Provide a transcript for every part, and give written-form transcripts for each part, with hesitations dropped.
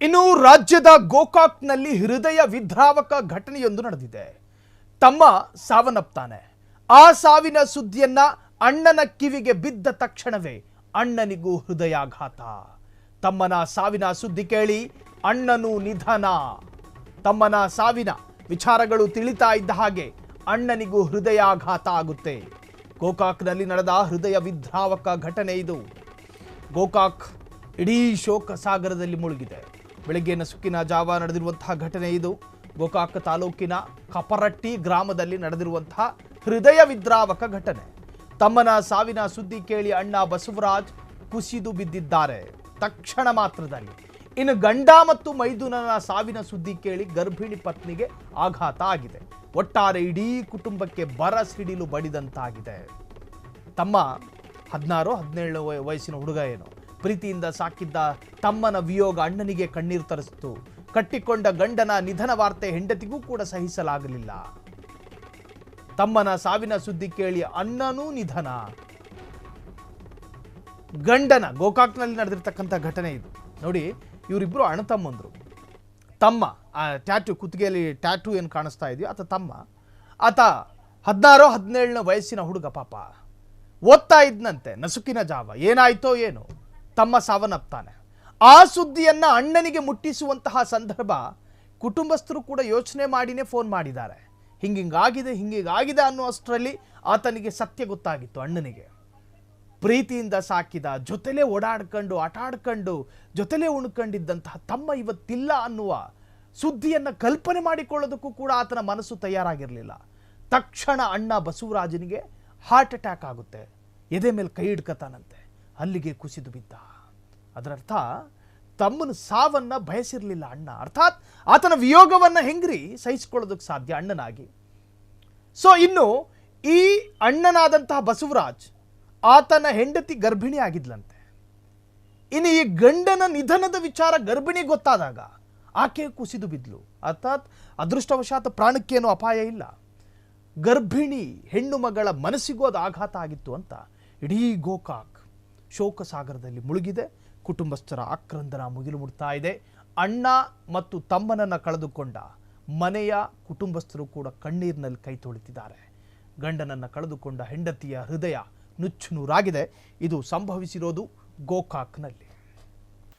ಇನ್ನು ರಾಜ್ಯದ ಗೋಕಾಕ್ನಲ್ಲಿ ಹೃದಯ ವಿದ್ರಾವಕ ಘಟನೆಯೊಂದು ನಡೆದಿದೆ. ತಮ್ಮ ಸಾವನ್ನಪ್ತಾನೆ. ಆ ಸಾವಿನ ಸುದ್ದಿಯನ್ನ ಅಣ್ಣನ ಕಿವಿಗೆ ಬಿದ್ದ ತಕ್ಷಣವೇ ಅಣ್ಣನಿಗೂ ಹೃದಯಾಘಾತ. ತಮ್ಮನ ಸಾವಿನ ಸುದ್ದಿ ಕೇಳಿ ಅಣ್ಣನು ನಿಧನ. ತಮ್ಮನ ಸಾವಿನ ವಿಚಾರಗಳು ತಿಳಿತಾ ಇದ್ದ ಹಾಗೆ ಅಣ್ಣನಿಗೂ ಹೃದಯಾಘಾತ ಆಗುತ್ತೆ. ಗೋಕಾಕ್ನಲ್ಲಿ ನಡೆದ ಹೃದಯ ವಿದ್ರಾವಕ ಘಟನೆ ಇದು. ಗೋಕಾಕ್ ಇಡೀ ಶೋಕ ಸಾಗರದಲ್ಲಿ ಮುಳುಗಿದೆ. ಬೆಳಗ್ಗೆ ನಸುಕಿನ ಜಾವ ನಡೆದಿರುವಂತಹ ಘಟನೆ ಇದು. ಗೋಕಾಕ್ ತಾಲೂಕಿನ ಕಪರಟ್ಟಿ ಗ್ರಾಮದಲ್ಲಿ ನಡೆದಿರುವಂತಹ ಹೃದಯ ವಿದ್ರಾವಕ ಘಟನೆ. ತಮ್ಮನ ಸಾವಿನ ಸುದ್ದಿ ಕೇಳಿ ಅಣ್ಣ ಬಸವರಾಜ್ ಕುಸಿದು ಬಿದ್ದಿದ್ದಾರೆ ತಕ್ಷಣ ಮಾತ್ರದಲ್ಲಿ. ಇನ್ನು ಗಂಡ ಮತ್ತು ಮೈದುನನ ಸಾವಿನ ಸುದ್ದಿ ಕೇಳಿ ಗರ್ಭಿಣಿ ಪತ್ನಿಗೆ ಆಘಾತ ಆಗಿದೆ. ಒಟ್ಟಾರೆ ಇಡೀ ಕುಟುಂಬಕ್ಕೆ ಬರ ಸಿಡಿಲು ಬಡಿದಂತಾಗಿದೆ. ತಮ್ಮ 16-17 ವಯಸ್ಸಿನ ಹುಡುಗ ಏನು ಪ್ರೀತಿಯಿಂದ ಸಾಕಿದ್ದ ತಮ್ಮನ ವಿಯೋಗ ಅಣ್ಣನಿಗೆ ಕಣ್ಣೀರು ತರಿಸಿತು. ಕಟ್ಟಿಕೊಂಡ ಗಂಡನ ನಿಧನ ವಾರ್ತೆ ಹೆಂಡತಿಗೂ ಕೂಡ ಸಹಿಸಲಾಗಲಿಲ್ಲ. ತಮ್ಮನ ಸಾವಿನ ಸುದ್ದಿ ಕೇಳಿ ಅಣ್ಣನೂ ನಿಧನ. ಗಂಡನ ಗೋಕಾಕ್ನಲ್ಲಿ ನಡೆದಿರ್ತಕ್ಕಂಥ ಘಟನೆ ಇದು. ನೋಡಿ, ಇವರಿಬ್ಬರು ಅಣ್ಣ ತಮ್ಮಂದ್ರು. ತಮ್ಮ ಟ್ಯಾಟೂ ಕುತ್ತಿಗೆಯಲ್ಲಿ ಟ್ಯಾಟೂ ಏನು ಕಾಣಿಸ್ತಾ ಇದೆಯೋ ಆತ ತಮ್ಮ. ಆತ 16-17 ವಯಸ್ಸಿನ ಹುಡುಗ. ಪಾಪ ಓದ್ತಾ ಇದ್ನಂತೆ. ನಸುಕಿನ ಜಾವ ಏನಾಯ್ತೋ ಏನು, ತಮ್ಮ ಸಾವನ್ನಪ್ತಾನೆ. ಆ ಸುದ್ದಿಯನ್ನ ಅಣ್ಣನಿಗೆ ಮುಟ್ಟಿಸುವಂತಹ ಸಂದರ್ಭ ಕುಟುಂಬಸ್ಥರು ಕೂಡ ಯೋಚನೆ ಮಾಡಿನೇ ಫೋನ್ ಮಾಡಿದ್ದಾರೆ. ಹಿಂಗಾಗಿದೆ ಅನ್ನುವಷ್ಟರಲ್ಲಿ ಆತನಿಗೆ ಸತ್ಯ ಗೊತ್ತಾಗಿತ್ತು. ಅಣ್ಣನಿಗೆ ಪ್ರೀತಿಯಿಂದ ಸಾಕಿದ, ಜೊತೆಲೇ ಓಡಾಡ್ಕೊಂಡು ಆಟಾಡ್ಕೊಂಡು ಜೊತೆಲೇ ಉಣ್ಕೊಂಡಿದ್ದಂತಹ ತಮ್ಮ ಇವತ್ತಿಲ್ಲ ಅನ್ನುವ ಸುದ್ದಿಯನ್ನು ಕಲ್ಪನೆ ಮಾಡಿಕೊಳ್ಳೋದಕ್ಕೂ ಕೂಡ ಆತನ ಮನಸ್ಸು ತಯಾರಾಗಿರಲಿಲ್ಲ. ತಕ್ಷಣ ಅಣ್ಣ ಬಸವರಾಜನಿಗೆ ಹಾರ್ಟ್ ಅಟ್ಯಾಕ್ ಆಗುತ್ತೆ. ಎದೆ ಮೇಲೆ ಕೈ ಹಿಡ್ಕತಾನಂತೆ. ಅಲ್ಲಿಗೆ ಕುಸಿದು ಬಿದ್ದ. ಅದರರ್ಥ ತಮ್ಮನ ಸಾವನ್ನ ಬಯಸಿರಲಿಲ್ಲ ಅಣ್ಣ. ಅರ್ಥಾತ್ ಆತನ ವಿಯೋಗವನ್ನ ಹೆಂಗ್ರಿ ಸಹಿಸಿಕೊಳ್ಳೋದಕ್ಕೆ ಸಾಧ್ಯ ಅಣ್ಣನಾಗಿ. ಸೊ ಇನ್ನು ಈ ಅಣ್ಣನಾದಂತಹ ಬಸವರಾಜ್ ಆತನ ಹೆಂಡತಿ ಗರ್ಭಿಣಿ ಆಗಿದ್ಲಂತೆ. ಇನ್ನು ಈ ಗಂಡನ ನಿಧನದ ವಿಚಾರ ಗರ್ಭಿಣಿ ಗೊತ್ತಾದಾಗ ಆಕೆ ಕುಸಿದು ಬಿದ್ಲು. ಅರ್ಥಾತ್ ಅದೃಷ್ಟವಶಾತ್ ಪ್ರಾಣಕ್ಕೇನು ಅಪಾಯ ಇಲ್ಲ. ಗರ್ಭಿಣಿ ಹೆಣ್ಣು ಮಗಳ ಮನಸ್ಸಿಗೂ ಅದು ಆಘಾತ ಆಗಿತ್ತು ಅಂತ ಇಡೀ ಗೋಕಾಕ್ ಶೋಕ ಸಾಗರದಲ್ಲಿ ಮುಳುಗಿದೆ. ಕುಟುಂಬಸ್ಥರ ಆಕ್ರಂದನ ಮುಗಿಲು ಮುಡ್ತಾ ಇದೆ. ಅಣ್ಣ ಮತ್ತು ತಮ್ಮನನ್ನು ಕಳೆದುಕೊಂಡ ಮನೆಯ ಕುಟುಂಬಸ್ಥರು ಕೂಡ ಕಣ್ಣೀರಿನಲ್ಲಿ ಕೈ ತೊಳಿತಿದ್ದಾರೆ. ಗಂಡನನ್ನು ಕಳೆದುಕೊಂಡ ಹೆಂಡತಿಯ ಹೃದಯ ನುಚ್ಚು ನೂರಾಗಿದೆ. ಇದು ಸಂಭವಿಸಿರೋದು ಗೋಕಾಕ್ನಲ್ಲಿ.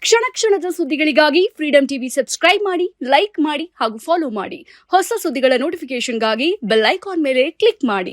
ಕ್ಷಣ ಕ್ಷಣದ ಸುದ್ದಿಗಳಿಗಾಗಿ ಫ್ರೀಡಂ ಟಿವಿ ಸಬ್ಸ್ಕ್ರೈಬ್ ಮಾಡಿ, ಲೈಕ್ ಮಾಡಿ ಹಾಗೂ ಫಾಲೋ ಮಾಡಿ. ಹೊಸ ಸುದ್ದಿಗಳ ನೋಟಿಫಿಕೇಶನ್ಗಾಗಿ ಬೆಲ್ ಐಕಾನ್ ಮೇಲೆ ಕ್ಲಿಕ್ ಮಾಡಿ.